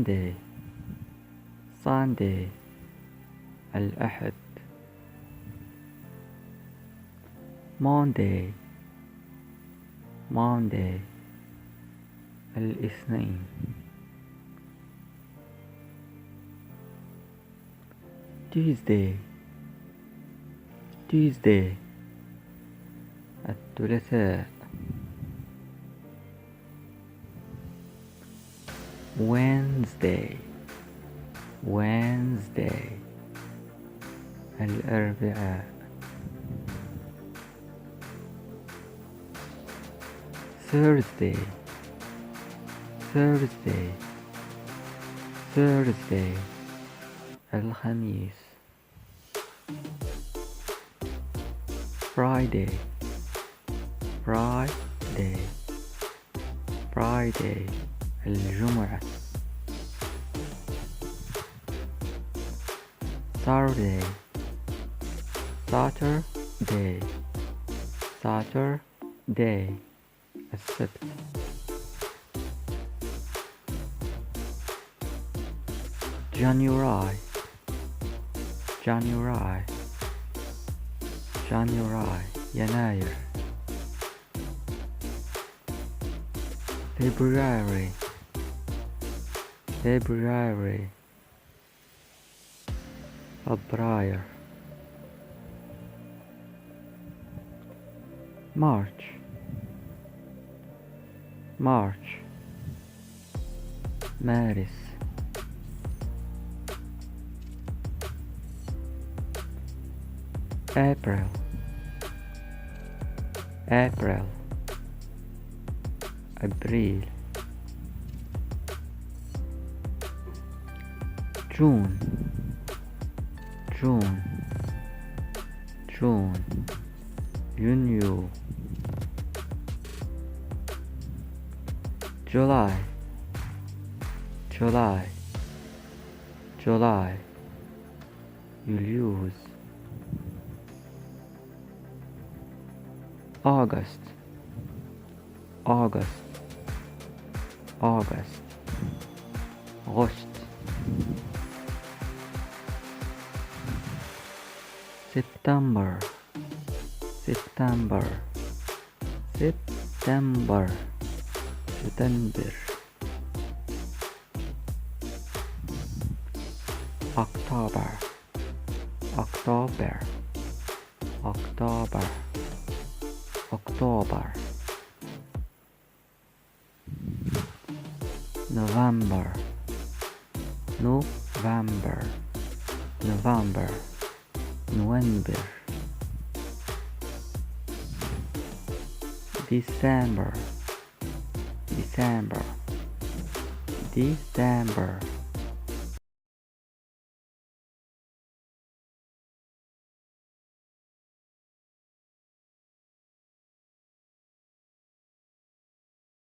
Sunday Sunday الأحد. Monday Monday الاثنين. Tuesday Tuesday الثلاثاء. Wednesday Wednesday الأربعاء. Thursday Thursday Thursday الخميس. Friday Friday Friday الجمعة. Saturday Saturday Saturday السبت. January January January يناير. February February فبراير. March March مارس. April April أبريل. June June June يونيو. July July July يوليوز. August August August غشت. September September September سبتمبر. October October October October. November November November November. December December December